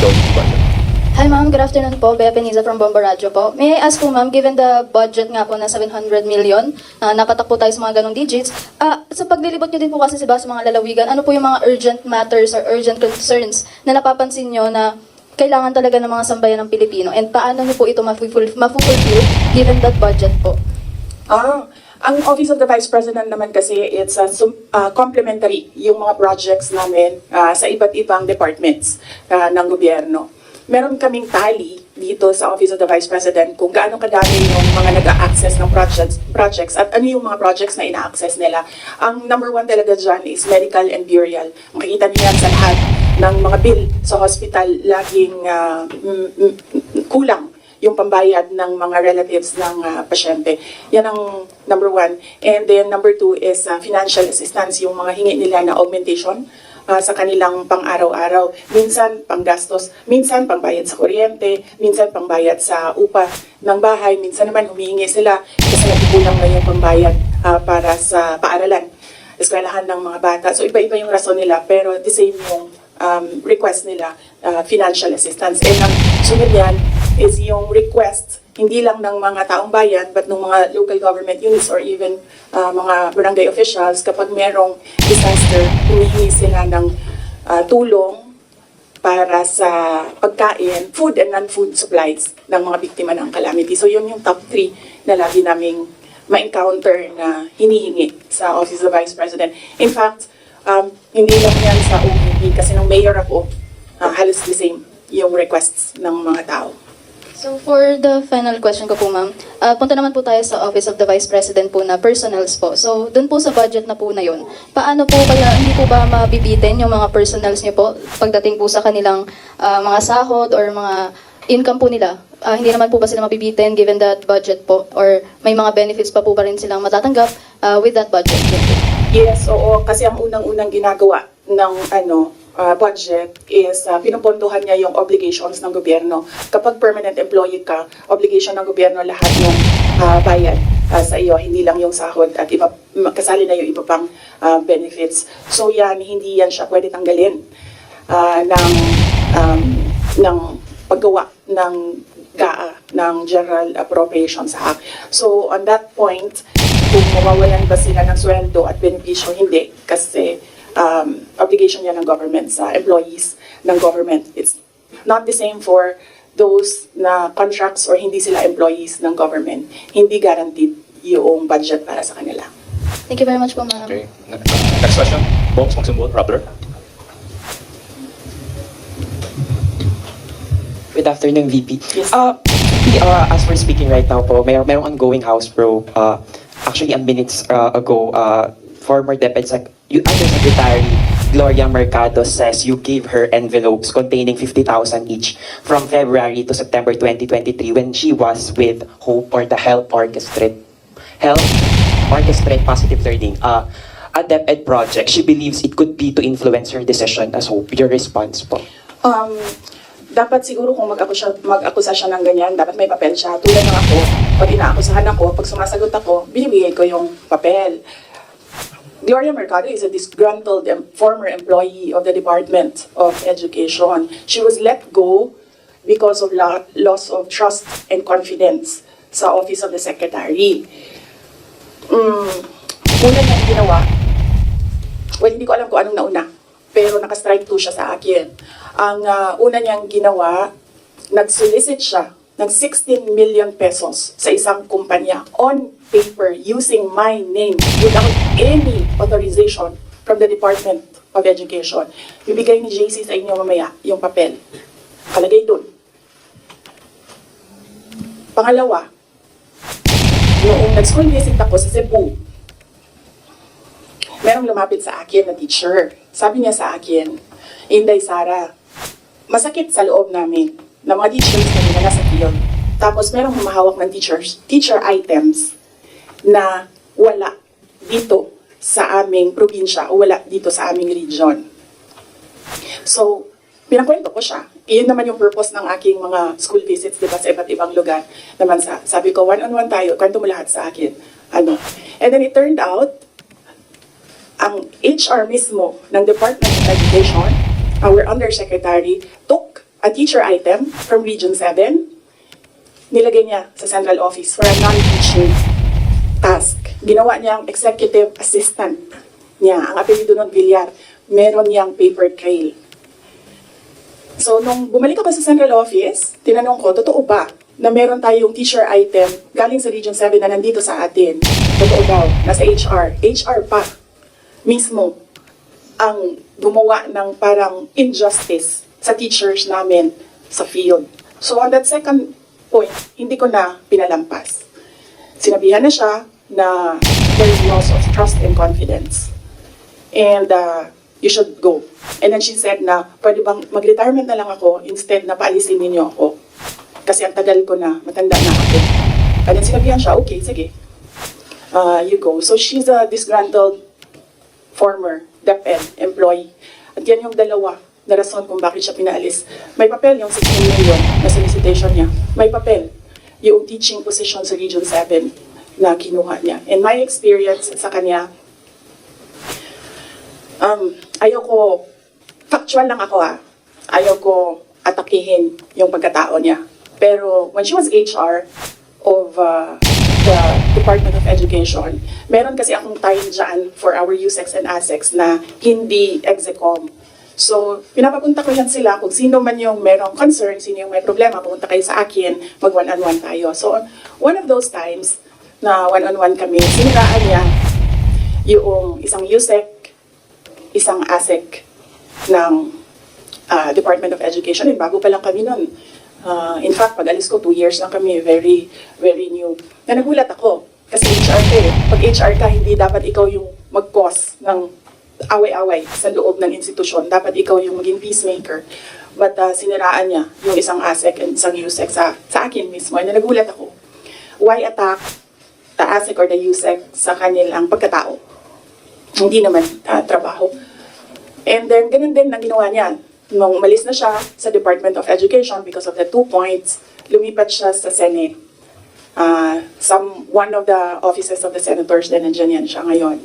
LGU budget. Hi ma'am, good afternoon po. Bea Peniza from Bomba Radio po. May I ask po ma'am, given the budget nga po na 700 million, nakatakbo tayo sa mga ganong digits, sa paglilibot nyo din po kasi sa mga lalawigan, ano po yung mga urgent matters or urgent concerns na napapansin nyo na kailangan talaga ng mga sambayan ng Pilipino? And paano nyo po ito mafulfill given that budget po? Ang Office of the Vice President naman kasi, it's complementary yung mga projects namin sa iba't ibang departments ng gobyerno. Meron kaming tally dito sa Office of the Vice President kung gaano kadami yung mga nag-a-access ng projects at ano yung mga projects na ina-access nila. Ang number one talaga dyan is medical and burial. Makikita niyo yan sa lahat ng mga bill sa hospital, laging kulang yung pambayad ng mga relatives ng pasyente. Yan ang number one. And then number two is financial assistance, yung mga hingi nila na augmentation sa kanilang pang-araw-araw. Minsan panggastos, minsan pangbayad sa kuryente, minsan pangbayad sa upa ng bahay, minsan naman humihingi sila kasi nagkukulang na yung pangbayad para sa paaralan, eskwelahan ng mga bata. So iba-iba yung rason nila, pero the same yung request nila, financial assistance. And ang sunod yan is yung request hindi lang ng mga taong bayan but ng mga local government units or even mga barangay officials kapag merong disaster, humihingi sila ng tulong para sa pagkain, food and non-food supplies ng mga biktima ng calamity. So yun yung top 3 na lagi naming ma-encounter na hinihingi sa Office of the Vice President. In fact, hindi lang yan sa OVP kasi nung mayor ako, halos the same yung requests ng mga tao. So for the final question ko po ma'am, punta naman po tayo sa Office of the Vice President po na personals po. So dun po sa budget na po na yun, paano po kaya hindi po ba mabibitin yung mga personals niyo po pagdating po sa kanilang mga sahod or mga income po nila? Hindi naman po ba sila mabibitin given that budget po? Or may mga benefits pa po ba rin silang matatanggap with that budget? Yes, oo. Kasi ang unang-unang ginagawa ng budget is pinupuntuhan niya yung obligations ng gobyerno. Kapag permanent employee ka, obligation ng gobyerno lahat ng bayad sa iyo, hindi lang yung sahod at iba, kasali na yung iba pang benefits. So yan, hindi yan siya pwede tanggalin ng paggawa ng GAA, ng General Appropriations Act. So on that point, kung mawawalan ba sila ng sweldo at benepisyo, hindi. Kasi obligation yan ng government sa employees ng government. It's not the same for those na contracts or hindi sila employees ng government. Hindi guaranteed yung budget para sa kanila. Thank you very much po ma'am. Okay. Next question. Bongs Magsimbol, Rappler. Good afternoon, VP. Yes. As we're speaking right now po, mayroong ongoing House probe. Actually, minutes ago, former Undersecretary Gloria Mercado says you gave her envelopes containing 50,000 each from February to September 2023 when she was with Hope or the Health Orchestrate Positive Learning, a DepEd project. She believes it could be to influence her decision as Hope. Your response po? Dapat siguro kung mag-akusa siya ng ganyan, dapat may papel siya. Tulad ng ako, pag inaakusahan ako, pag sumasagot ako, binibigay ko yung papel. Gloria Mercado is a disgruntled former employee of the Department of Education. She was let go because of loss of trust and confidence sa Office of the Secretary. Una niyang ginawa, well, hindi ko alam kung anong nauna, pero naka-strike 2 siya sa akin. Ang una niyang ginawa, nag-solicit siya ng 16 million pesos sa isang kumpanya on paper using my name without any authorization from the Department of Education. Bibigay ni JC sa inyo mamaya yung papel. Kalagay dun. Pangalawa, noong nag-school visit ako sa Cebu, merong lumapit sa akin na teacher. Sabi niya sa akin, Inday Sara, masakit sa loob namin na mga teachers na nila sa field. Tapos merong humahawak ng teacher items na wala dito sa aming probinsya o wala dito sa aming region. So, pinakwento ko siya. Iyon naman yung purpose ng aking mga school visits, diba, sa iba't ibang lugar. Naman sabi ko, one-on-one tayo, kwento mo lahat sa akin. And then it turned out, ang HR mismo ng Department of Education, our Undersecretary, took a teacher item from Region 7, nilagay niya sa central office for a non-teaching task. Ginawa niyang executive assistant niya. Ang apelido nun, Villar, meron niyang paper trail. So, nung bumalik ako sa central office, tinanong ko, totoo ba na meron tayong teacher item galing sa Region 7 na nandito sa atin? Totoo daw, nasa HR. HR pa mismo ang gumawa ng parang injustice sa teachers namin sa field. So, on that second point, hindi ko na pinalampas. Sinabihan na siya na there is loss of trust and confidence. And you should go. And then she said na, pwede bang mag-retirement na lang ako instead na paalisin ninyo ako. Kasi ang tagal ko na, matanda na ako. And then sinabihan siya, okay, sige. You go. So she's a disgruntled former DepEd employee. At yan yung dalawa na rason kung bakit siya pinaalis. May papel yung 16 million na solicitation niya. May papel yung teaching position sa Region 7 na kinuha niya. In my experience sa kanya, ayoko, factual lang ako ayoko atakihin yung pagkatao niya. Pero when she was HR of the Department of Education, meron kasi akong time dyan for our USEX and ASEX na hindi execom. So, pinapapunta ko yan sila kung sino man yung merong concern, sino yung may problema, pumunta kayo sa akin, mag one-on-one tayo. So, one of those times na one-on-one kami, siniraan niya yung isang USEC, isang ASEC ng Department of Education. And bago pa lang kami nun. In fact, pag alis ko, 2 years lang kami, very, very new. Na nagulat ako, kasi HR ka eh. Pag HR ka, hindi dapat ikaw yung mag-cause ng away-away sa loob ng institusyon. Dapat ikaw yung maging peacemaker. But siniraan niya yung isang ASEC and isang USEC sa akin mismo. And nagulat ako. Why attack the ASEC or the USEC sa kanilang pagkatao? Hindi naman trabaho. And then, ganun din ang ginawa niya. Nung umalis na siya sa Department of Education because of the 2 points, lumipat siya sa Senate. One of the offices of the senators din, nandiyan yan siya ngayon.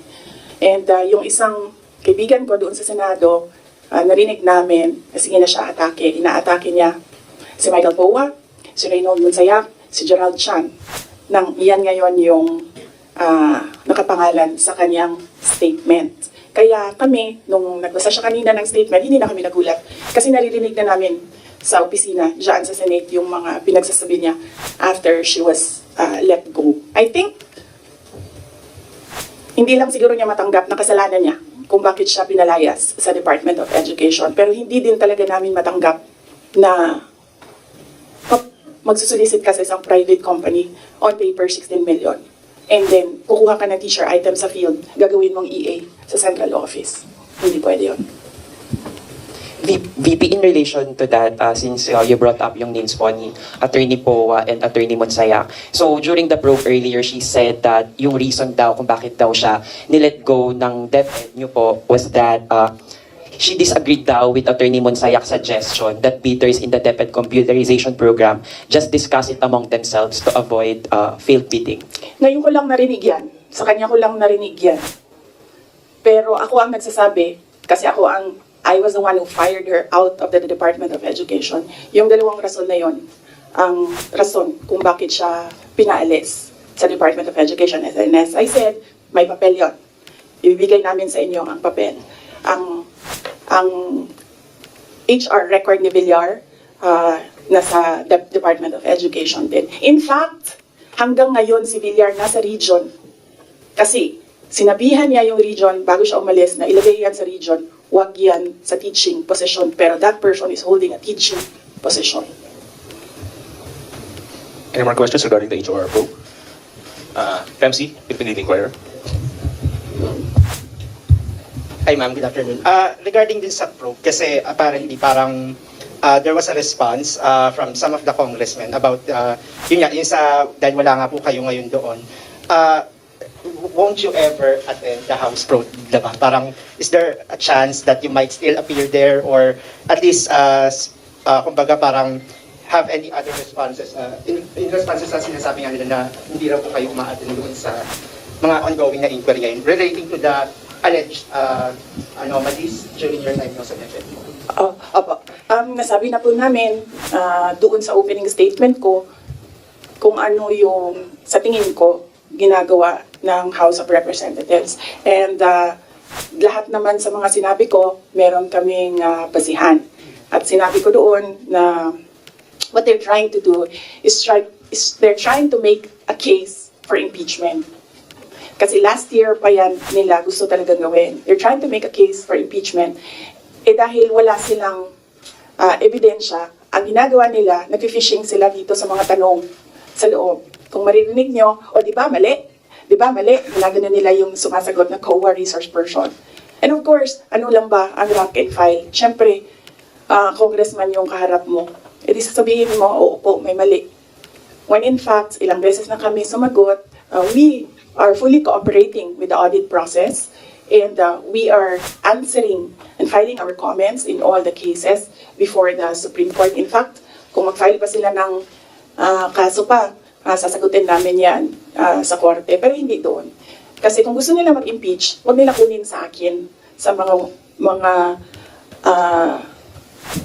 And yung isang kaibigan ko doon sa Senado, narinig namin, sige na siya atake. Inaatake niya si Michael Poa, si Reynold Monsayak, si Gerald Chan. Iyan ngayon yung nakapangalan sa kanyang statement. Kaya kami, nung nagbasa siya kanina ng statement, hindi na kami nagulat. Kasi naririnig na namin sa opisina, dyan sa Senate, yung mga pinagsasabi niya after she was let go. I think, hindi lang siguro niya matanggap na kasalanan niya kung bakit siya pinalayas sa Department of Education. Pero hindi din talaga namin matanggap na magsusulisit ka sa isang private company on paper 16 million. And then, kukuha ka ng teacher item sa field, gagawin mong EA sa central office. Hindi pwede yun. VP, in relation to that, since you brought up yung names po ni Attorney Poa and Attorney Monsayak. So, during the probe earlier, she said that yung reason daw kung bakit daw siya nilet go ng DepEd nyo po was that she disagreed daw with Attorney Monsayak's suggestion that bidders in the DepEd computerization program just discuss it among themselves to avoid failed bidding. Ngayon ko lang narinig yan. Sa kanya ko lang narinig yan. Pero ako ang nagsasabi, kasi I was the one who fired her out of the Department of Education. Yung dalawang rason na yon, ang rason kung bakit siya pinaalis sa Department of Education. And as I said, may papel yon. Ibibigay namin sa inyo ang papel. Ang HR record ni Villar, nasa Department of Education din. In fact, hanggang ngayon si Villar nasa region. Kasi sinabihan niya yung region bago siya umalis na ilagay yan sa region, wag yan sa teaching position. Pero that person is holding a teaching position. Any more questions regarding the HR probe? MC, Philippine Daily Inquirer. Hi ma'am, good afternoon. Regarding din sa probe, kasi apparently parang there was a response from some of the congressmen about yun sa dahil wala nga po kayo ngayon doon. Won't you ever attend the House probe, diba? Parang is there a chance that you might still appear there or at least kumbaga parang have any other responses in responses sa sinasabi nga nila na hindi raw po kayo ma-attend doon sa mga ongoing na inquiry ngayon relating to the alleged anomalies during your time sa DepEd? Opo. Nasabi na po namin doon sa opening statement ko kung ano yung sa tingin ko ginagawa ng House of Representatives. And lahat naman sa mga sinabi ko, meron kaming basihan. At sinabi ko doon na what they're trying to do is they're trying to make a case for impeachment. Kasi last year pa yan nila gusto talaga gawin. They're trying to make a case for impeachment. Dahil wala silang ebidensya, ang ginagawa nila, nag-fishing sila dito sa mga tanong sa loob. Kung maririnig nyo, di ba mali? Di ba mali? Ginagano nila yung sumasagot na COA resource person. And of course, ano lang ba ang rank and file? Siyempre, congressman yung kaharap mo. Di sasabihin mo, oo po, may mali. When in fact, ilang beses na kami sumagot, we are fully cooperating with the audit process. And we are answering and filing our comments in all the cases before the Supreme Court. In fact, kung mag-file pa sila ng kaso pa, sasagutin namin yan sa korte. Pero hindi doon. Kasi kung gusto nila mag-impeach, huwag nila kunin sa akin sa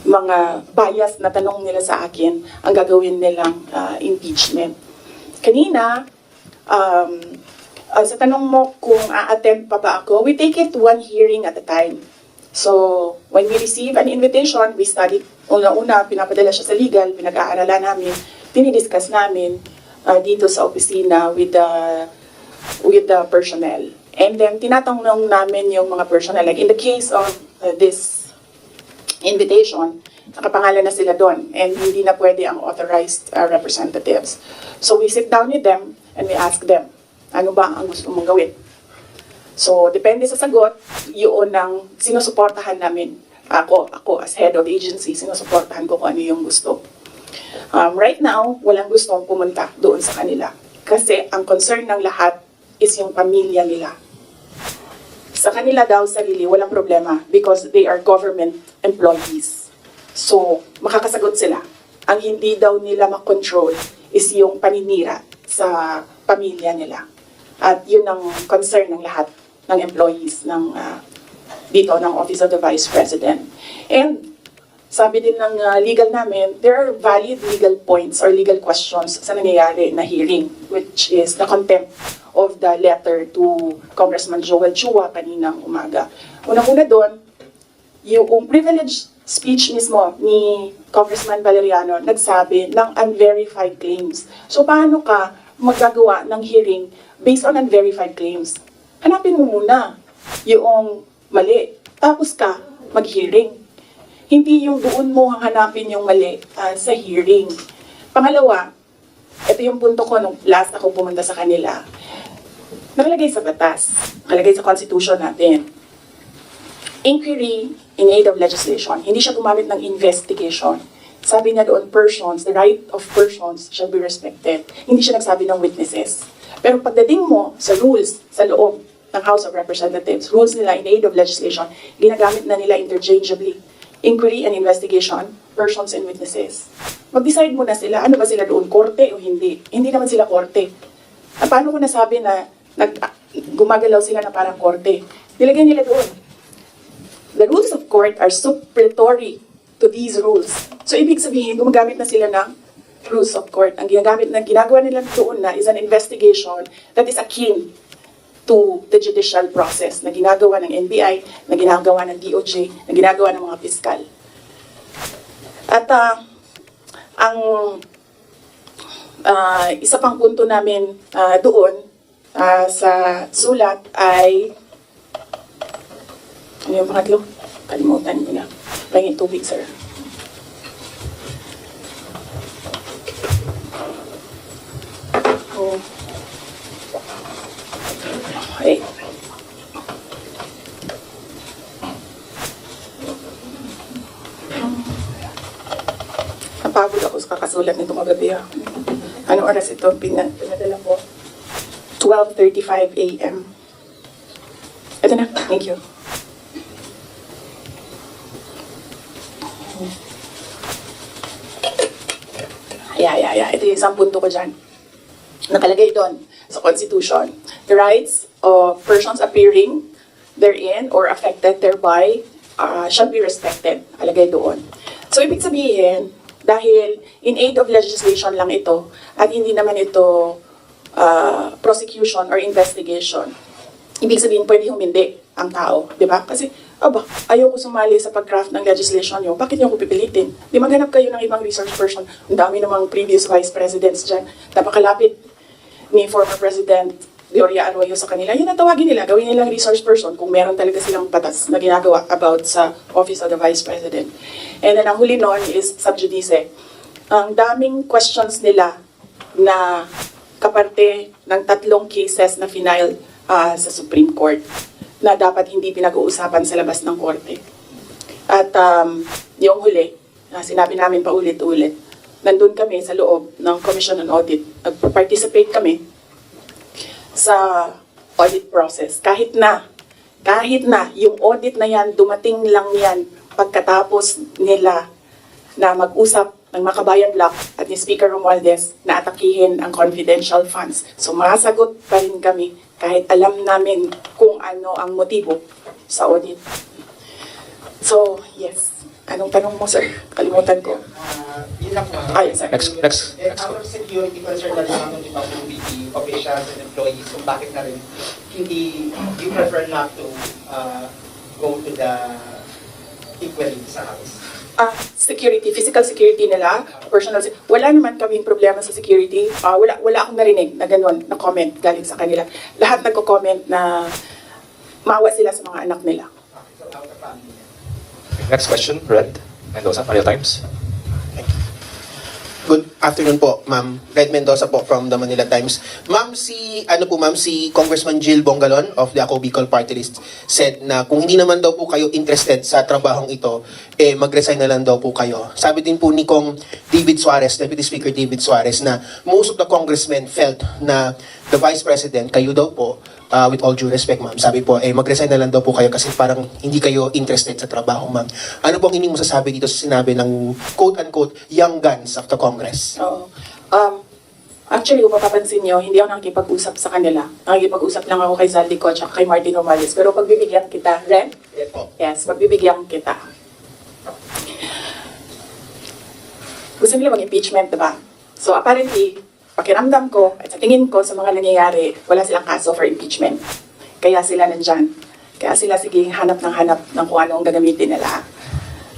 mga bias na tanong nila sa akin ang gagawin nilang impeachment. Kanina, sa tanong mo kung a-attend pa ba ako, we take it one hearing at a time. So, when we receive an invitation, we study. Una-una, pinapadala siya sa legal, pinag-aaralan namin, dinidiscuss namin dito sa opisina with the personnel. And then, tinatanong namin yung mga personnel. Like in the case of this invitation, nakapangalan na sila doon and hindi na pwede ang authorized representatives. So, we sit down with them and we ask them, ano ba ang gusto mong gawin? So, depende sa sagot, yun ang sinusuportahan namin. Ako as head of agency, sinusuportahan ko kung ano yung gusto. Right now, walang gustong pumunta doon sa kanila. Kasi ang concern ng lahat is yung pamilya nila. Sa kanila daw sarili, walang problema because they are government employees. So, makakasagot sila. Ang hindi daw nila makontrol is yung paninira sa pamilya nila. At yun ang concern ng lahat ng employees ng dito ng Office of the Vice President. And sabi din ng legal namin, there are valid legal points or legal questions sa nangyayari na hearing, which is the contempt of the letter to Congressman Joel Chua kaninang umaga. Unang-una doon, yung privileged speech mismo ni Congressman Valeriano nagsabi ng unverified claims. So paano ka magagawa ng hearing based on unverified claims? Hanapin mo muna yung mali, tapos ka mag-hearing. Hindi yung doon mo hanapin yung mali sa hearing. Pangalawa, ito yung punto ko nung last ako pumunta sa kanila. Nakalagay sa batas, nakalagay sa constitution natin. Inquiry in aid of legislation. Hindi siya gumamit ng investigation. Sabi niya doon, persons, the right of persons shall be respected. Hindi siya nagsabi ng witnesses. Pero pagdating mo sa rules sa loob ng House of Representatives, rules nila in aid of legislation, ginagamit na nila interchangeably. Inquiry and investigation, persons and witnesses. Mag-decide muna sila, ano ba sila doon, korte o hindi? Hindi naman sila korte. Paano ko nasabi na gumagalaw sila na parang korte? Nilagay nila doon. The rules of court are supplementary to these rules. So, ibig sabihin, gumagamit na sila ng rules of court. Ang ginagawa nila doon na is an investigation that is akin to the judicial process na ginagawa ng NBI, na ginagawa ng DOJ, na ginagawa ng mga piskal. At ang isa pang punto namin doon sa sulat ay ano yung pangatlo? Kalimutan ko na. Pahingin tubig, sir. Oh. Okay. Napagod ako sa kakasulat nito kagabi. Anong oras ito? Pinadala ko? 12:35 a.m. Ito na. Thank you. Ito yung isang punto ko dyan. Nakalagay doon sa Constitution. The rights of persons appearing therein or affected thereby shall be respected. Nakalagay doon. So, ibig sabihin, dahil in aid of legislation lang ito, at hindi naman ito prosecution or investigation, ibig sabihin, pwede humindi ang tao, di ba? Kasi, ayaw ko sumali sa pag-craft ng legislation nyo, bakit nyo ko pipilitin? Di maghanap kayo ng ibang research person. Ang dami namang previous vice presidents dyan. Napakalapit ni former President Gloria Arroyo sa kanila. Yun ang tawagin nila, gawin nilang resource person kung meron talaga silang batas na ginagawa about sa Office of the Vice President. And then ang huli noon is sub judice. Ang daming questions nila na kaparte ng 3 cases na final sa Supreme Court na dapat hindi pinag-uusapan sa labas ng korte. At yung huli, sinabi namin paulit-ulit, nandun kami sa loob ng Commission on Audit. Nag-participate kami sa audit process. Kahit na yung audit na yan, dumating lang yan pagkatapos nila na mag-usap ng Makabayan Block at ni Speaker Romualdez na atakihin ang confidential funds. So masagot pa rin kami kahit alam namin kung ano ang motibo sa audit. So, yes. Anong tanong mo, sir? Kalimutan ko. Yun lang po. Yes, sir. Next. Out of security concern na rin natin ito with the officials and employees kung bakit na rin hindi you prefer not to go to the equality sa house. Security, physical security nila, personal wala naman kaming problema sa security. Wala akong narinig na gano'n, na comment galing sa kanila. Lahat nagko-comment na maawa sila sa mga anak nila. So out of family. Next question, Red Mendoza, Manila Times. Good afternoon po, Ma'am. Red Mendoza po from the Manila Times. Ma'am, si Congressman Jill Bongalon of the Ako Bicol Party List said na kung hindi naman daw po kayo interested sa trabahong ito, mag-resign na lang daw po kayo. Sabi din po ni Kong David Suarez, Deputy Speaker David Suarez, na most of the congressmen felt na the Vice President, kayo daw po, with all due respect, ma'am, sabi po, mag-resign na lang daw po kayo kasi parang hindi kayo interested sa trabaho, ma'am. Ano po ang inyong masasabi dito sa sinabi ng quote-unquote young guns of the Congress? Oo. Actually, kung mapapansin nyo, hindi ako nakikipag-usap sa kanila. Nakikipag-usap lang ako kay Zaldico at kay Martin Romales. Pero pagbibigyan kita, Ren? Yes po. Yes, pagbibigyan kita. Gusto nila mag-impeachment, diba? So apparently, pakiramdam ko at sa tingin ko sa mga nangyayari, wala silang kaso for impeachment. Kaya sila nandyan. Kaya sila sige hanap ng kung ano ang gagamitin nila.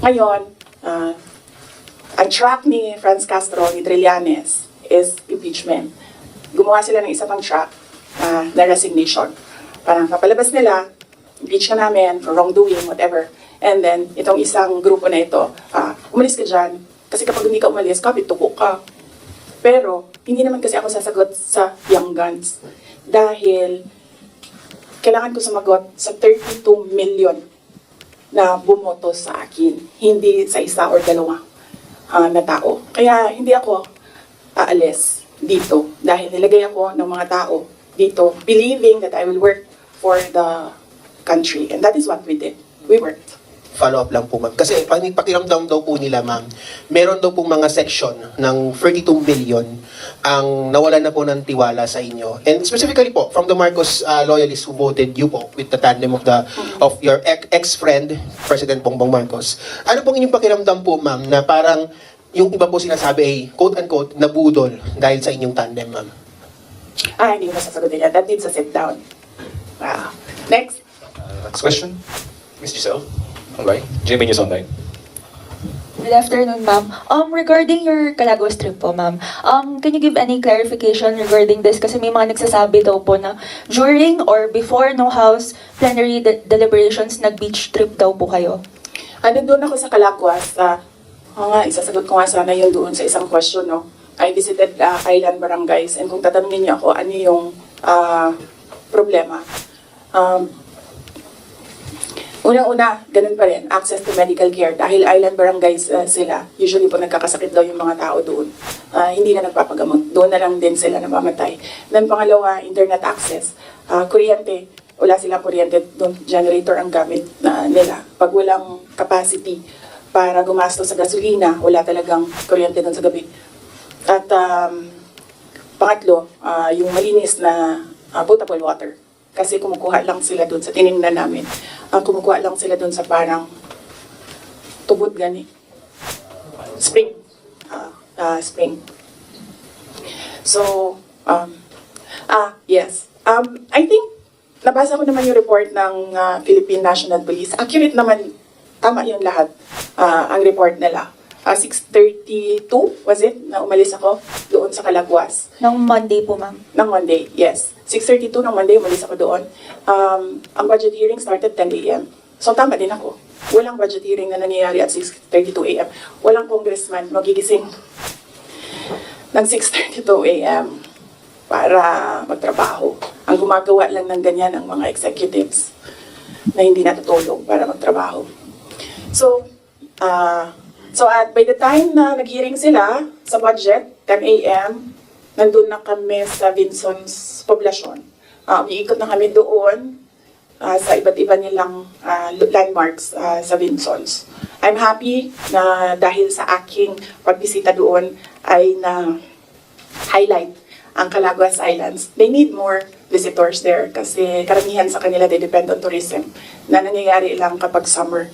Ngayon, ang track ni Franz Castro, ni Trillanes, is impeachment. Gumawa sila ng isa pang track na resignation. Parang papalabas nila, impeach ka namin for wrongdoing, whatever. And then, itong isang grupo na ito, umalis ka dyan. Kasi kapag hindi ka umalis, kapit tuko ka. Pero, hindi naman kasi ako sasagot sa young guns. Dahil, kailangan ko sumagot sa 32 million na bumoto sa akin. Hindi sa isa or dalawa na tao. Kaya, hindi ako aalis dito. Dahil nilagay ako ng mga tao dito, believing that I will work for the country. And that is what we did. We worked. Follow-up lang po, ma'am. Kasi pakiramdam daw po nila, ma'am, meron daw pong mga section ng 32 million ang nawalan na po ng tiwala sa inyo. And specifically po, from the Marcos loyalists who voted you po with the tandem of your ex-friend, President Bongbong Marcos. Ano pong inyong pakiramdam po, ma'am, na parang yung iba po sinasabi ay quote-unquote nabudol dahil sa inyong tandem, ma'am? Hindi ko masasagutin yan. That needs a sit down. Next. Next question, Ms. Giselle. Okay. GMA News Online. Good afternoon, ma'am. Regarding your Calaguas trip po, ma'am, can you give any clarification regarding this? Kasi may mga nagsasabi daw po na during or before no House plenary deliberations, nag-beach trip daw po kayo. Doon ako sa Calaguas. Isasagot ko nga sana yun doon sa isang question, no? I visited island barangays and kung tatanungin niyo ako ano yung problema. Unang-una, ganun pa rin, access to medical care. Dahil island barangays sila, usually po nagkakasakit daw yung mga tao doon. Hindi na nagpapagamot. Doon na lang din sila namamatay. Then pangalawa, internet access. Kuryente. Wala silang kuryente doon. Generator ang gamit nila. Pag walang capacity para gumastos sa gasolina, wala talagang kuryente doon sa gabi. At pangatlo, yung malinis na potable water. Kasi kumukuha lang sila doon sa tinignan namin. Kumukuha lang sila doon sa parang tubod gani. spring. Spring. So, yes. I think, nabasa ko naman yung report ng Philippine National Police. Accurate naman, tama yun lahat, ang report nila. 6:32, was it, na umalis ako doon sa Calaguas. Nung Monday po, ma'am. Ng Monday, yes. 6:32 ng Monday, umalis ako doon. Ang budget hearing started 10 a.m. So, tama din ako. Walang budget hearing na nangyayari at 6:32 a.m. Walang congressman magigising ng 6:32 a.m. para magtrabaho. Ang gumagawa lang ng ganyan ang mga executives na hindi natutulog para magtrabaho. So, at by the time na nag-hearing sila sa budget, 10 a.m., nandun na kami sa Vinson's poblasyon. Iikot na kami doon sa iba't iba nilang landmarks sa Vinson's. I'm happy na dahil sa aking pagbisita doon ay na-highlight ang Calaguas Islands. They need more visitors there kasi karamihan sa kanila they depend on tourism na nangyayari lang kapag summer.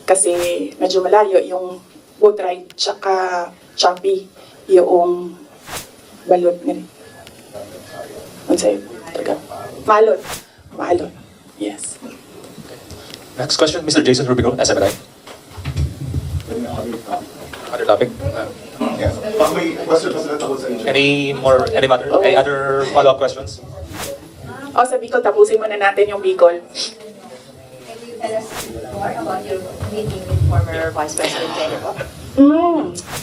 Kasi medyo malayo yung boat ride tsaka choppy yung balot nga rin. Ano sa'yo? Malot. Malot. Yes. Next question, Mr. Jason Rubico, SMNI. Other topic? Yeah. Any other follow-up questions? Sa Bicol, tapusin muna natin yung Bicol. Can you tell us more about your meeting with former Vice President Lenny po?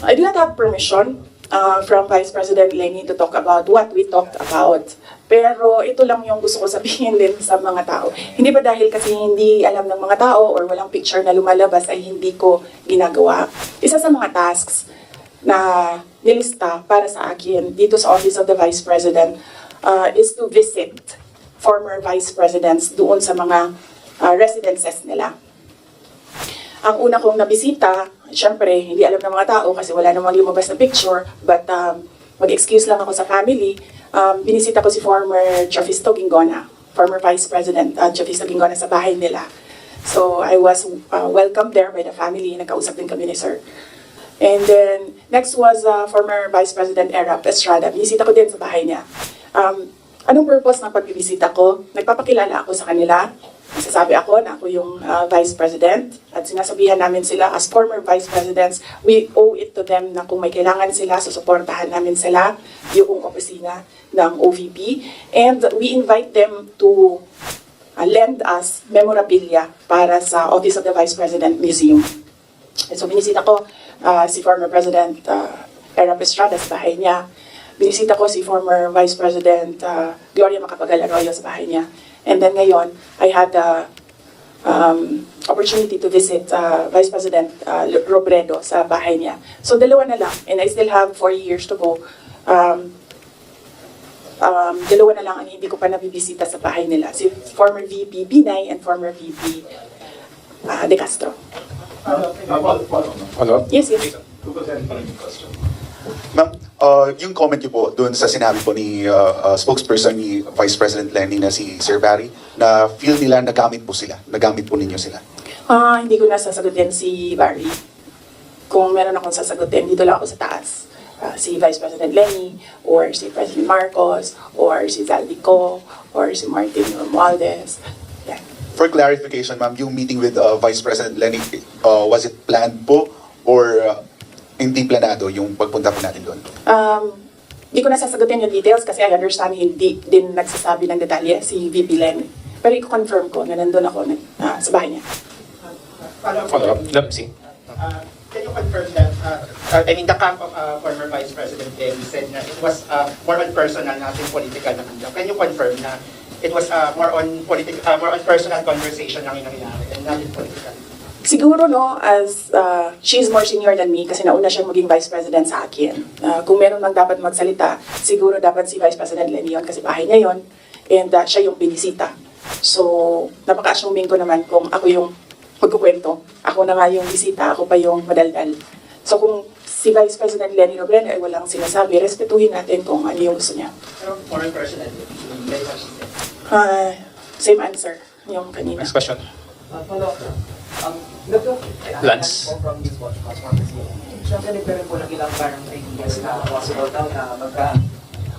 I do not have permission from Vice President Lenny to talk about what we talked about. Pero ito lang yung gusto ko sabihin din sa mga tao. Hindi ba dahil kasi hindi alam ng mga tao or walang picture na lumalabas ay hindi ko ginagawa. Isa sa mga tasks na nilista para sa akin dito sa Office of the Vice President is to visit former Vice Presidents doon sa mga residences nila. Ang una kong nabisita, syempre, hindi alam ng mga tao kasi wala namang lumabas na picture, but mag-excuse lang ako sa family. Binisita ko si former Jofisto Gingona, former Vice President Jofisto Gingona sa bahay nila. So I was welcomed there by the family, nagkausap din kami ni Sir. And then, next was former Vice President Erap Estrada. Binisita ko din sa bahay niya. Anong purpose ng pagbibisita ko? Nagpapakilala ako sa kanila. Sasabi ako na ako yung Vice President at sinasabihan namin sila as former Vice Presidents, we owe it to them na kung may kailangan sila, susuportahan namin sila yung opisina ng OVP. And we invite them to lend us memorabilia para sa Office of the Vice President Museum. And so binisita ko si former President Erap Estrada sa bahay niya. Binisita ko si former Vice President Gloria Macapagal Arroyo sa bahay niya. And then ngayon, I had the opportunity to visit Vice President Robredo sa bahay niya. So dalawa na lang, and I still have 4 years to go. Dalawa na lang ang hindi ko pa nabibisita sa bahay nila. Si former VP Binay and former VP De Castro. Follow-up? Yes, yes. Ma'am, yung comment niyo po doon sa sinabi po ni spokesperson ni Vice President Lenny na si Sir Barry, na feel nila nagamit po ninyo sila. Hindi ko na sasagutin si Barry. Kung meron akong sasagutin, dito lang ako sa taas. Si Vice President Lenny, or si President Marcos, or si Zaldico, or si Martin Romualdez. Yeah. For clarification, ma'am, yung meeting with Vice President Lenny, was it planned po or hindi planado yung pagpunta po natin doon? Hindi ko na sasagutin yung details kasi I understand hindi din nagsasabi ng detalye si VP Lenny. Pero i-confirm ko na nandun ako sa bahay niya. Follow-up? Let me see. Can you confirm that, the camp of former Vice President Lenny said na it was more on personal, nothing political na kanya. Can you confirm na it was more on personal conversation lang yung nangyari and nothing political? Siguro no, as she's more senior than me kasi nauna siyang maging Vice President sa akin. Kung meron lang dapat magsalita, siguro dapat si Vice President Lenny yun kasi bahay niya yun and siya yung binisita. So, napaka-assuming ko naman kung ako yung magkukwento. Ako na nga yung bisita, ako pa yung madaldal. So kung si Vice President Lenny Robredo ay walang sinasabi, respetuhin natin kung ano yung gusto niya. Pero more on personal, Same answer yung kanina. Next question. follow-up. Lance? Siyempre, nagkaroon po ng ilang parang ideas na possible daw na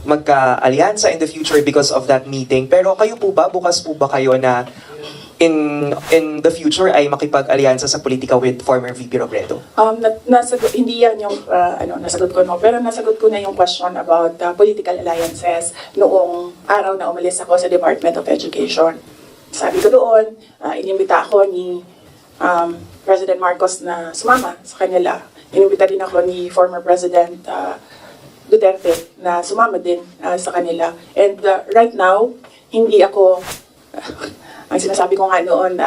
magka-alyansa in the future because of that meeting. Pero kayo po ba, bukas po ba kayo na in the future ay makipag-alyansa sa politika with former VP Robredo? Nasagot, hindi yan yung nasagot ko, no? Pero nasagot ko na yung question about political alliances noong araw na umalis ako sa Department of Education. Sabi ko doon, inimbita ako ni President Marcos na sumama sa kanila. Inimbita din ako ni former President Duterte na sumama din sa kanila. And right now, hindi ako, ang sinasabi ko nga noon,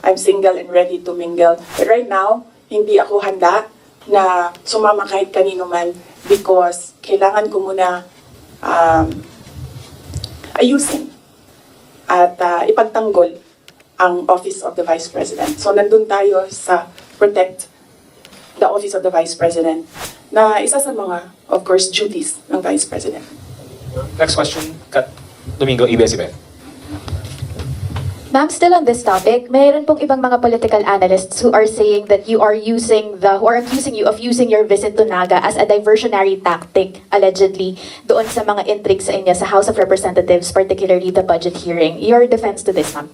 I'm single and ready to mingle. But right now, hindi ako handa na sumama kahit kanino man because kailangan ko muna ayusin at ipagtanggol ang Office of the Vice President. So nandun tayo sa protect the Office of the Vice President na isa sa mga, of course, duties ng Vice President. Next question, Kat Domingo, ABS-CBN. Ma'am, still on this topic, mayroon pong ibang mga political analysts who are saying that who are accusing you of using your visit to Naga as a diversionary tactic, allegedly, doon sa mga intrigues sa inyo sa House of Representatives, particularly the budget hearing. Your defense to this, ma'am?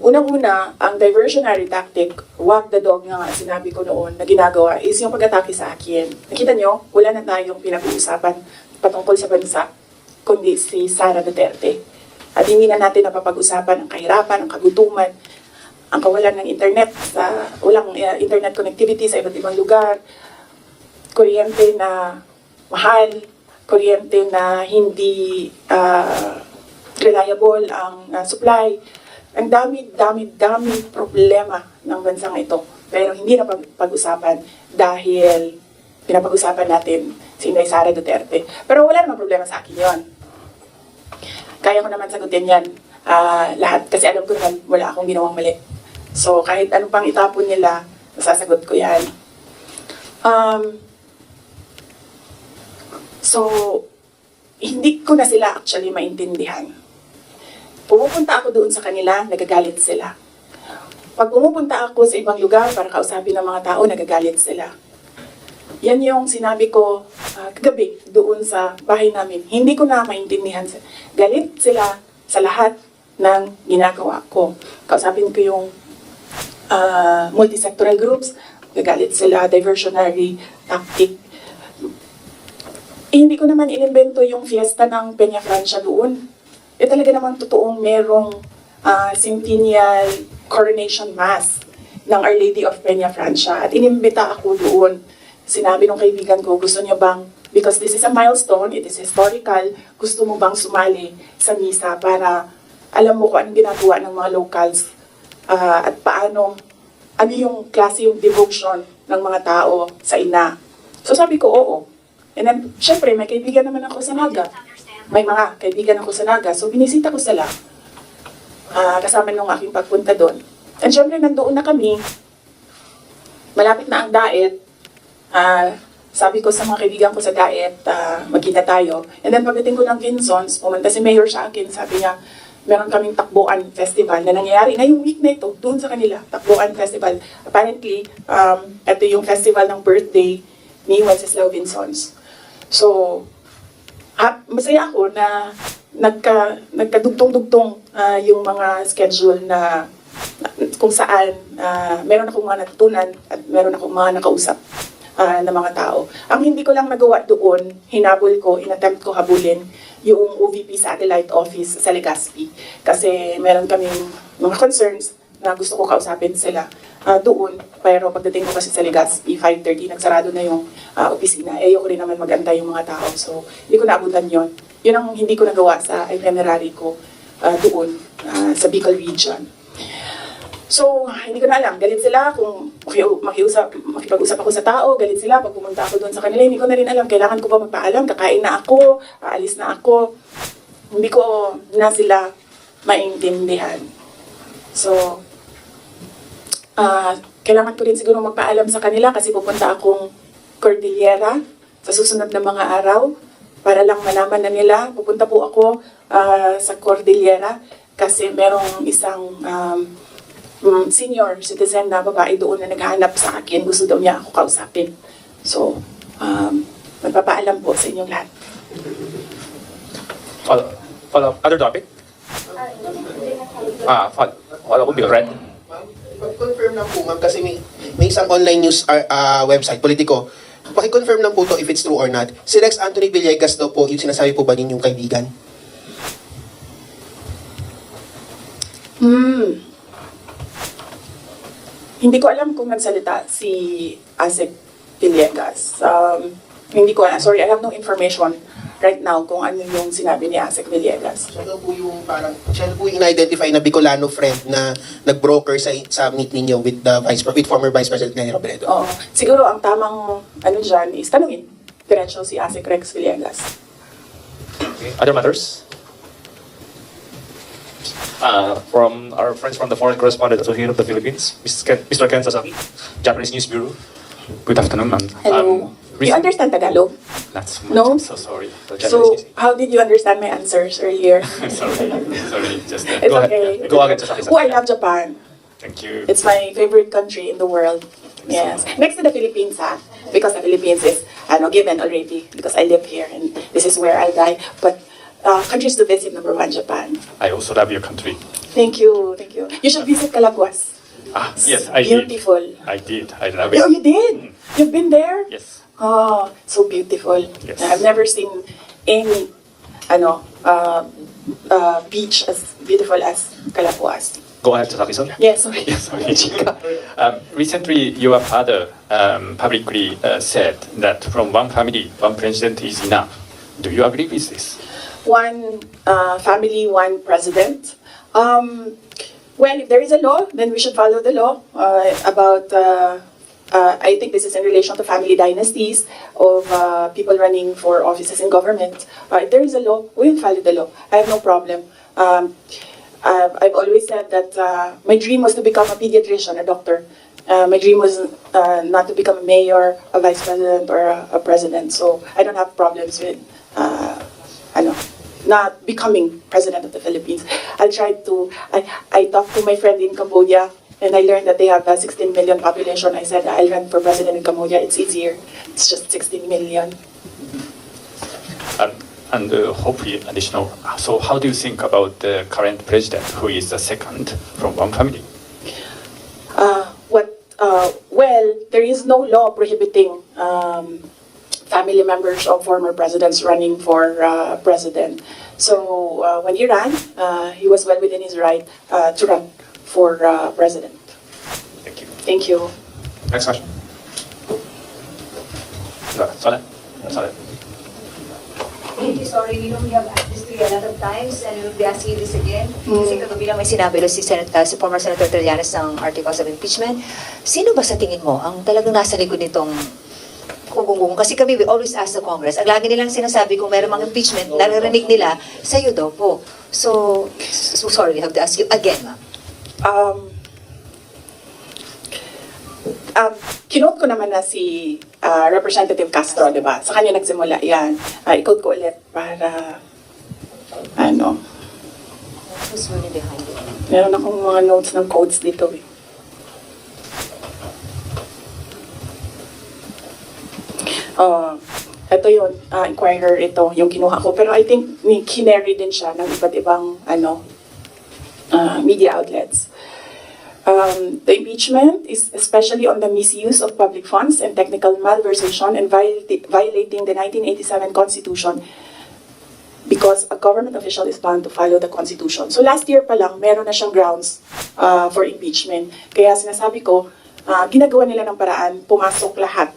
Unang-una, ang diversionary tactic, walk the dog nga sinabi ko noon na ginagawa is yung pag-atake sa akin. Nakita nyo, wala na tayong pinag-uusapan patungkol sa bansa, kundi si Sara Duterte. At hindi na natin napapag-usapan ang kahirapan, ang kagutuman, ang kawalan ng internet, walang internet connectivity sa iba't ibang lugar, kuryente na mahal, kuryente na hindi reliable ang supply. Ang dami problema ng bansang ito. Pero hindi na pag-usapan dahil pinapag-usapan natin si Inday Sara Duterte. Pero wala namang problema sa akin yon. Kaya ko naman sagutin yan lahat kasi alam ko naman wala akong ginawang mali. So kahit anong pang itapon nila, masasagot ko yan. So hindi ko na sila actually maintindihan. Pumupunta ako doon sa kanila, nagagalit sila. Pag pumupunta ako sa ibang lugar para kausapin ng mga tao, nagagalit sila. Yan yung sinabi ko kagabi doon sa bahay namin. Hindi ko na maintindihan. Galit sila sa lahat ng ginagawa ko. Kausapin ko yung multisectoral groups, nagagalit sila, diversionary tactic. Hindi ko naman inimbento yung fiesta ng Peña Francia doon. Talaga namang totoong merong centennial coronation mass ng Our Lady of Peña Francia. At inimbita ako doon. Sinabi ng kaibigan ko, gusto niyo bang, because this is a milestone, it is historical, gusto mo bang sumali sa misa para alam mo kung anong ginagawa ng mga locals at paano, ano yung klase yung devotion ng mga tao sa ina. So sabi ko, oo. And then, syempre, may kaibigan naman ako sa Naga. May mga kaibigan ako sa Naga, so binisita ko sila kasama nung aking pagpunta doon. And syempre, nandoon na kami, malapit na ang daet, sabi ko sa mga kaibigan ko sa daet, magkita tayo. And then pagdating ko ng Vinsons, pumunta si Mayor sa akin, sabi niya, meron kaming Takbuan Festival na nangyayari ngayong week na ito, doon sa kanila, Takbuan Festival. Apparently, ito yung festival ng birthday ni Wenceslao Vinsons. So, masaya ako na nagkadugtong-dugtong yung mga schedule na kung saan meron akong mga natutunan at meron akong mga nakausap na mga tao. Ang hindi ko lang nagawa doon, hinabol ko, inattempt ko habulin yung OVP Satellite Office sa Legazpi. Kasi meron kaming mga concerns na gusto ko kausapin sila doon. Pero pagdating ko kasi sa Legazpi, 5:30, nagsarado na yung opisina. Ayoko rin naman magantay yung mga tao. So, hindi ko naabutan yon. Yun ang hindi ko nagawa sa itinerary ko doon sa Bicol Region. So, hindi ko na alam. Galit sila kung makipag-usap ako sa tao. Galit sila pag pumunta ako doon sa kanila. Hindi ko na rin alam. Kailangan ko ba magpaalam? Kakain na ako? Aalis na ako? Hindi ko na sila maintindihan. So, kailangan ko rin siguro magpaalam sa kanila kasi pupunta akong Cordillera sa susunod na mga araw para lang malaman na nila. Pupunta po ako sa Cordillera kasi merong isang senior citizen na babae doon na naghahanap sa akin. Gusto daw niya ako kausapin. So, magpapaalam po sa inyong lahat. Follow other topic? Follow would be red. Confirm lang po ma'am kasi may isang online news website, Politico. Paki-confirm lang po to if it's true or not. Si Rex Anthony Villegas daw po, yung sinasabi po ba ninyong kaibigan? Hindi ko alam kung nagsalita si Asek Villegas. Hindi ko alam. Sorry, I have no information right now kung ano yung sinabi ni Asek Villegas. Siya daw po yung parang, siya po yung in-identify na Bicolano friend na nag-broker sa meet ninyo with former Vice President Lenny Robredo. Oo. Siguro ang tamang ano dyan is tanungin diretso si Asek Rex Villegas. Other matters? From our friends from the Foreign Correspondent Association of the Philippines, Mr. Ken Sasaki, Japanese News Bureau. Good afternoon, ma'am. Hello. You understand Tagalog? Not so much. No? I'm so sorry. The Japanese So, news- how did you understand my answers earlier? sorry. Just It's go okay. ahead. Go ahead, Sasaki. Oh, I love Japan. Thank you. It's my favorite country in the world. Yes. Next to the Philippines, because the Philippines is given already because I live here and this is where I'll die. But countries to visit, number one, Japan. I also love your country. Thank you, thank you. You should visit Calaguas. Yes, I did. Beautiful. I did. I love it. Oh, you did? You've been there? Yes. Oh, so beautiful. Yes. I've never seen any beach as beautiful as Calaguas. Go ahead, Sasaki-san. Yes, sorry. Yes, sorry. Recently, your father publicly said that from one family, one president is enough. Do you agree with this? One family, one president. Well, if there is a law, then we should follow the law I think this is in relation to family dynasties of people running for offices in government. If there is a law, we'll follow the law. I have no problem. I've always said that my dream was to become a pediatrician, a doctor. My dream was not to become a mayor, a vice president, or a president. So I don't have problems with not becoming president of the Philippines. I talked to my friend in Cambodia, and I learned that they have a 16 million population. I said, I'll run for president in Cambodia. It's easier. It's just 16 million. And hopefully additional. So how do you think about the current president, who is the second from one family? Well, there is no law prohibiting family members of former presidents running for president. So when he ran, he was well within his right to run for president. Thank you. Thank you. Next question. No, sorry. Sorry, we know we have asked this to you a lot of times and we'll be asking you this again. Kasi kagabi lang may sinabi si former Senator Trillanes ng articles of impeachment. Sino ba sa tingin mo ang talagang nasa likod nitong kugunggung? Kasi kami, we always ask the Congress. Ang lagi nilang sinasabi kung mayroong mga impeachment, naririnig nila, sa'yo daw po. So sorry, I have to ask you again, ma'am. Kinote ko naman na si Representative Castro, di ba? Sa kanya nagsimula yan. I-quote ko ulit para, Who's really behind it? meron akong mga notes ng quotes dito eh. Ito yun, Inquirer ito, yung kinuha ko. Pero I think kinary din siya ng iba't ibang media outlets. The impeachment is especially on the misuse of public funds and technical malversation and violating the 1987 Constitution because a government official is bound to follow the Constitution. So last year pa lang, meron na siyang grounds for impeachment. Kaya sinasabi ko, ginagawa nila ng paraan, pumasok lahat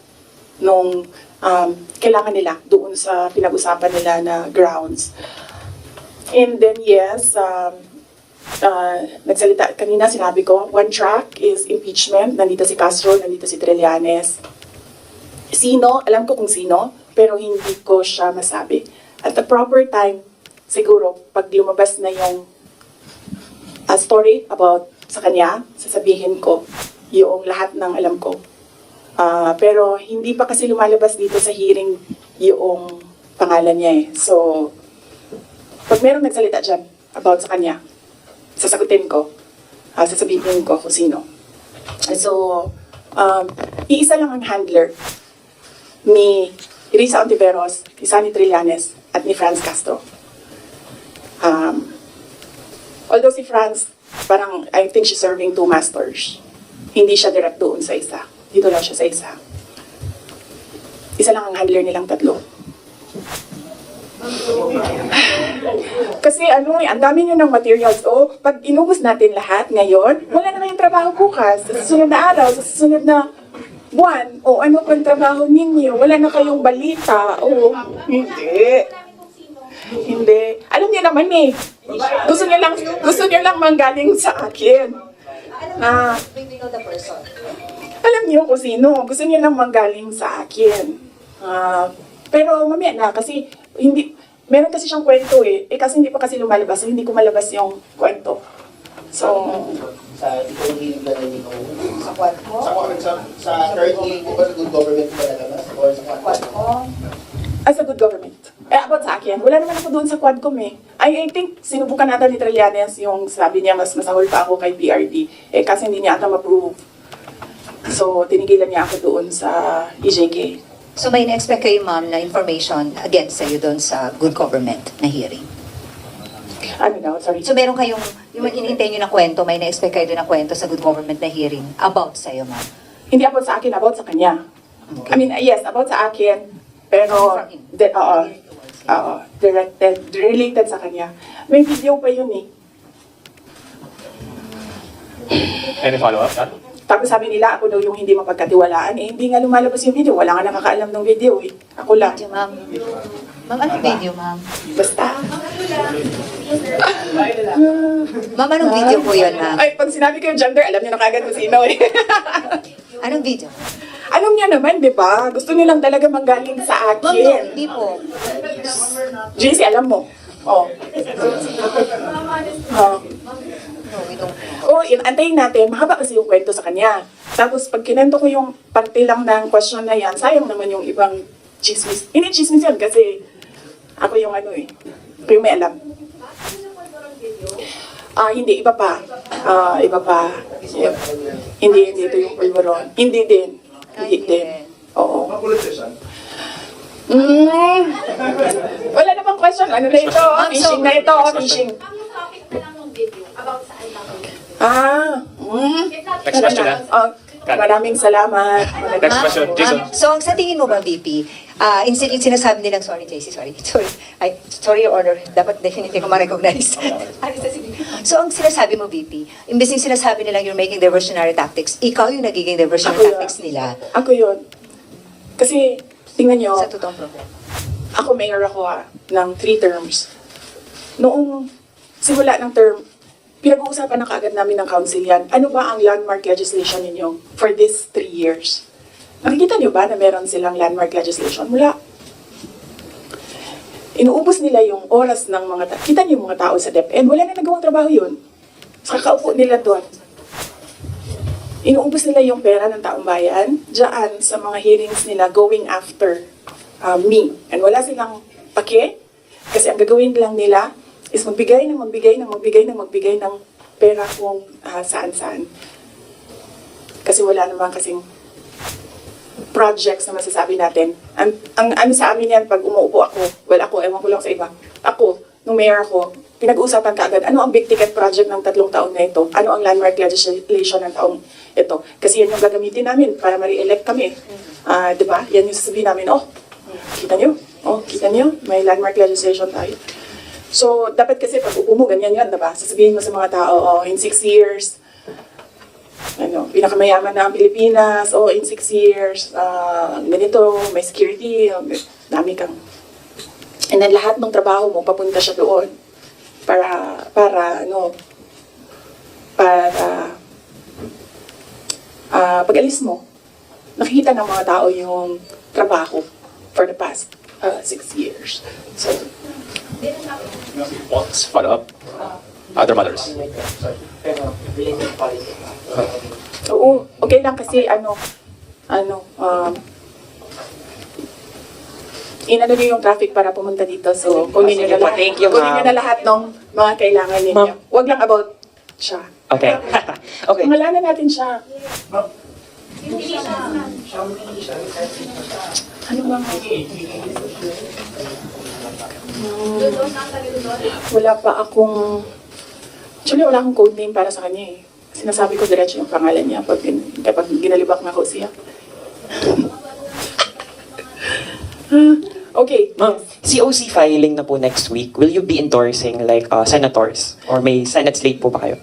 nung kailangan nila doon sa pinag-usapan nila na grounds. And then yes, nagsalita, kanina sinabi ko, one track is impeachment. Nandito si Castro, nandito si Trillanes. Sino? Alam ko kung sino, pero hindi ko siya masabi. At the proper time, siguro, pag lumabas na yung story about sa kanya, sasabihin ko yung lahat ng alam ko. Pero hindi pa kasi lumalabas dito sa hearing yung pangalan niya eh. So, pag merong nagsalita dyan about sa kanya, sasagutin ko. sasabihin ko kung sino. So, iisa lang ang handler ni Risa Ontiveros, ni Sunny Trillanes, at ni Franz Castro. Although si Franz, parang I think she's serving two masters. Hindi siya direct doon sa isa. Dito lang siya sa isa. Isa lang ang handler nilang tatlo. Kasi ang dami nyo ng materials. Pag inubos natin lahat ngayon, wala na kayong trabaho bukas. Sa susunod na araw, sa susunod na buwan, ano pang trabaho ninyo? Wala na kayong balita. Hindi. Hindi. Alam niyo naman gusto niyo lang manggaling sa akin. Maybe know the person. Alam niyo kung sino. Gusto niyo lang manggaling sa akin. Pero mamaya na kasi meron kasi siyang kwento kasi hindi pa kasi lumalabas, so hindi ko malabas yung kwento. So, Sa kwad mo? Sa third hearing po ba sa good government ba lalabas? Or sa Kwad mo? as a good government. About sa akin, wala naman ako doon sa Quadcom I think sinubukan natin ni Trillanes yung sabi niya mas masahol pa ako kay PRD. Kasi hindi niya ata ma-prove. So, tinigilan niya ako doon sa EJK. So may na-expect kayo, ma'am, na information against sa'yo doon sa good government na hearing? Sorry. So meron kayong, yung hinihintay nyo na kwento, may na-expect kayo doon na kwento sa good government na hearing about sa'yo, ma'am? Hindi about sa akin, about sa kanya. Okay. I mean, yes, about sa akin. Pero, related sa kanya. May video pa yun Any follow-up? Tapos sabi nila, ako daw yung hindi mapagkatiwalaan. Hindi nga lumalabas yung video. Wala nga nakakaalam ng video Ako lang. Video, ma'am. Ma'am, anong video, ma'am? Basta. Ma'am, anong video po yun, ma'am? Ay, pag sinabi ko yung gender, alam niyo na kagad kung sino Anong video? Alam niya naman, di ba? Gusto niyo lang talaga manggaling sa Ma'am, no, akin. hindi po. JC, alam mo. No, we don't. Antayin natin. Mahaba kasi yung kwento sa kanya. Tapos, pag kinento ko yung parte lang ng question na yan, sayang naman yung ibang chismis. Hindi chismis yun kasi ako yung Ako yung may alam. Hindi. Iba pa. Iba pa. Hindi ito yung pulveron. Hindi din. Hindi din. Oo. Wala na bang question? Ano na ito? Fishing na ito. Fishing. Next question, Maraming salamat. Next question, Jason. So, ang sa tingin mo ba, VP, yung sinasabi nilang, sorry, JC, sorry, Your Honor, dapat definitely ko ma-recognize. So, ang sinasabi mo, VP, imbes yung sinasabi nilang you're making diversionary tactics, ikaw yung nagiging diversionary tactics nila. Ako yun. Kasi, tingnan nyo, Sa totoong problema. ako mayor ako ng 3 terms. Noong simula ng term, pinag-uusapan na kaagad namin ng council yan. Ano ba ang landmark legislation ninyo for this 3 years? Nakikita niyo ba na meron silang landmark legislation? Wala. Inuubos nila yung oras ng mga tao. Kita niyo yung mga tao sa DepEd. Wala na nagawang trabaho yun. Kakaupo nila doon. Inuubos nila yung pera ng taong bayan dyan sa mga hearings nila going after me. And wala silang pake. Kasi ang gagawin lang nila is magbigay ng pera kung saan-saan. Kasi wala naman kasing projects na masasabi natin. Ang ano sa amin yan, pag umuupo ako, ewan ko lang sa iba. Ako, nung mayor ako, pinag-uusapan kaagad, ano ang big ticket project ng 3 taon na ito? Ano ang landmark legislation ng taong ito? Kasi yan yung gagamitin namin para ma-re-elect kami. Diba? Yan yung sasabihin namin, kita nyo? May landmark legislation tayo. So, dapat kasi pag upo mo, ganyan yan, diba? Sasabihin mo sa mga tao, in 6 years, pinakamayaman na ang Pilipinas, in 6 years, ganito, may security, dami kang. And then lahat ng trabaho mo, papunta siya doon. Para pag-alis mo, nakikita ng mga tao yung trabaho for the past 6 years. So, What's follow-up? Other matters. oo, okay lang kasi inano niyo yung traffic para pumunta dito. So, kunin niyo na lahat. Thank you, Kunin niyo ma'am. na lahat ng mga kailangan ninyo. Ma'am. Wag lang about siya. Okay. Okay. Pangalanan natin siya. Ano ba? Wala pa akong... Actually, wala akong code name para sa kanya eh. Sinasabi ko diretso yung pangalan niya kapag ginalibak na ko siya. Okay. Ma'am, COC filing na po next week. Will you be endorsing like senators? Or may Senate slate po ba kayo?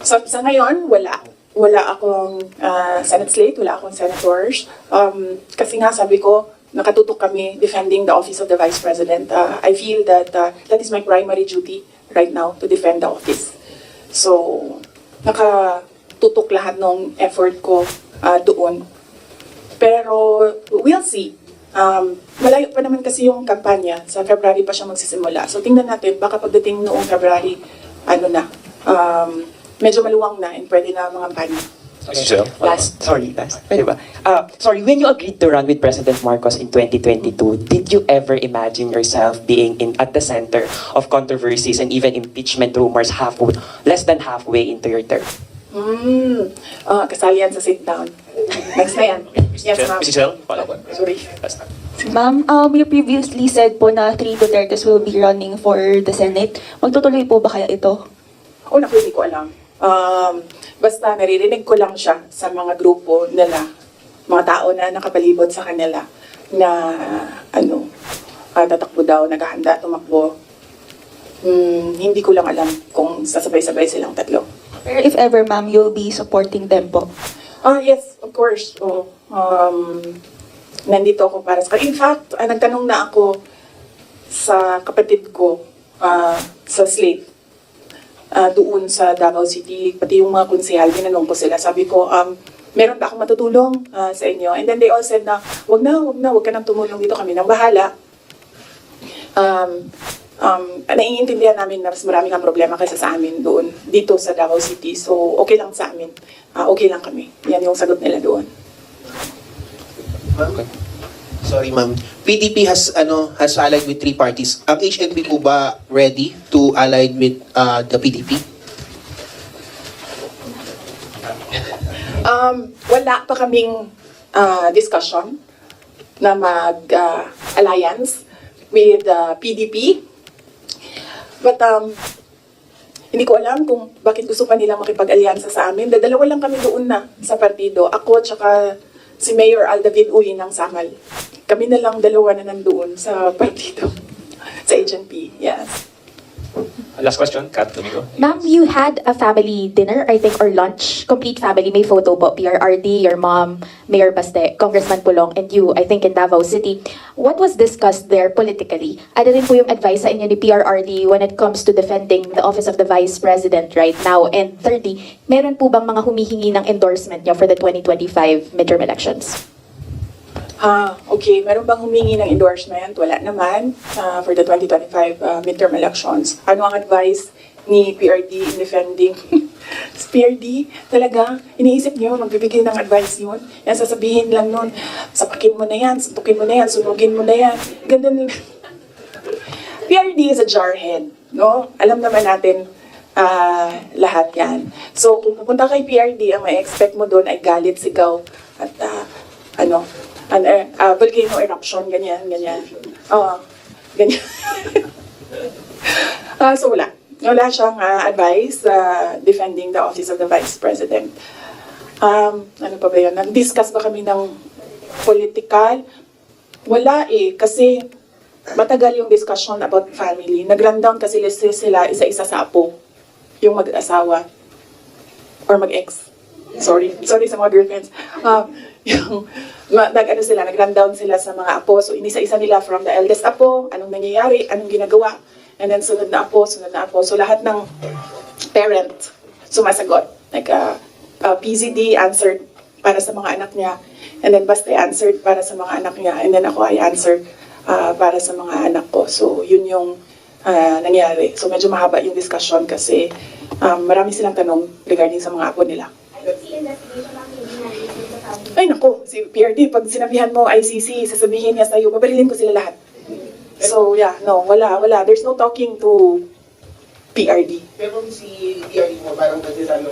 Sa ngayon, wala. Wala akong Senate slate, wala akong senators. Kasi nga sabi ko, nakatutok kami defending the office of the Vice President. I feel that that is my primary duty right now, to defend the office. So, nakatutok lahat ng effort ko doon. Pero, we'll see. Malayo pa naman kasi yung kampanya. Sa February pa siya magsisimula. So, tingnan natin, baka pagdating noong February, medyo maluwang na and pwede na mga kampanya. Last. Pwede ba? Sorry, when you agreed to run with President Marcos in 2022, did you ever imagine yourself being at the center of controversies and even impeachment rumors less than halfway into your term? Kasali yan sa sit down. Next na yan. Yes, ma'am. Sorry. Ma'am, you previously said po na 3 Dutertes will be running for the Senate. Magtutuloy po ba kaya ito? Naku, hindi ko alam. Basta naririnig ko lang siya sa mga grupo nila, mga tao na nakapalibot sa kanila na tatakbo daw, naghahanda, tumakbo. Hindi ko lang alam kung sasabay-sabay silang tatlo. Pero if ever, ma'am, you'll be supporting them po. Yes, of course. Nandito ako para sa... In fact, nagtanong na ako sa kapatid ko sa slate. Doon sa Davao City, pati yung mga konsehal, tinanong ko sila. Sabi ko, meron ba akong matutulong sa inyo? And then they all said na, wag ka nang tumulong dito, kami nang bahala. Naiintindihan namin na mas marami kang problema kaysa sa amin doon, dito sa Davao City. So, okay lang sa amin. Okay lang kami. Yan yung sagot nila doon. Sorry, ma'am. PDP has allied with 3 parties. Ang HNP po ba ready to ally with the PDP? Wala pa kaming discussion na mag-alliance with PDP. But hindi ko alam kung bakit gusto pa nilang makipag-alyansa sa amin. Dalawa lang kami doon na sa partido. Ako tsaka si Mayor Aldavid Uy ng Samal. Kami na lang dalawa na nandoon sa partido, sa HNP. Yes. Last question, Kat, Domingo. Ma'am, you had a family dinner, I think, or lunch. Complete family. May photo po. PRRD, your mom, Mayor Baste, Congressman Pulong, and you, I think, in Davao City. What was discussed there politically? Ano rin po yung advice sa inyo ni PRRD when it comes to defending the office of the Vice President right now? And thirdly, meron po bang mga humihingi ng endorsement niyo for the 2025 midterm elections? Okay. Meron bang humingi ng endorsement? Wala naman for the 2025 midterm elections. Ano ang advice ni PRD in defending? PRD, talaga, iniisip niyo, magbibigay ng advice yun? Yan, sasabihin lang nun, sapakin mo na yan, suntukin mo na yan, sunugin mo na yan. Ganun. PRD is a jarhead, no? Alam naman natin lahat yan. So, kung pupunta kay PRD, ang may expect mo doon ay galit, sigaw, at volcano eruption, ganyan. Ganyan. So wala siyang advice defending the office of the Vice President. Ano pa ba yun? Nag-discuss ba kami ng political? Wala kasi matagal yung discussion about family. Nag-rundown kasi sila isa-isa sa apo. Yung mag-asawa. Or mag-ex. Sorry sa mga girlfriends. Nag-rundown sila sa mga apo. So, inisa-isa nila from the eldest apo, anong nangyayari, anong ginagawa, and then sunod na apo. So, lahat ng parent sumasagot. Like, PZD answered para sa mga anak niya, and then Baste answered para sa mga anak niya, and then ako ay answered para sa mga anak ko. So, yun yung nangyari. So, medyo mahaba yung discussion kasi marami silang tanong regarding sa mga apo nila. Ay naku, si PRD, pag sinabihan mo ICC, sasabihin niya sa'yo, babarilin ko sila lahat. So yeah, no, wala. There's no talking to PRD. Pero si PRD mo parang nagdetalyo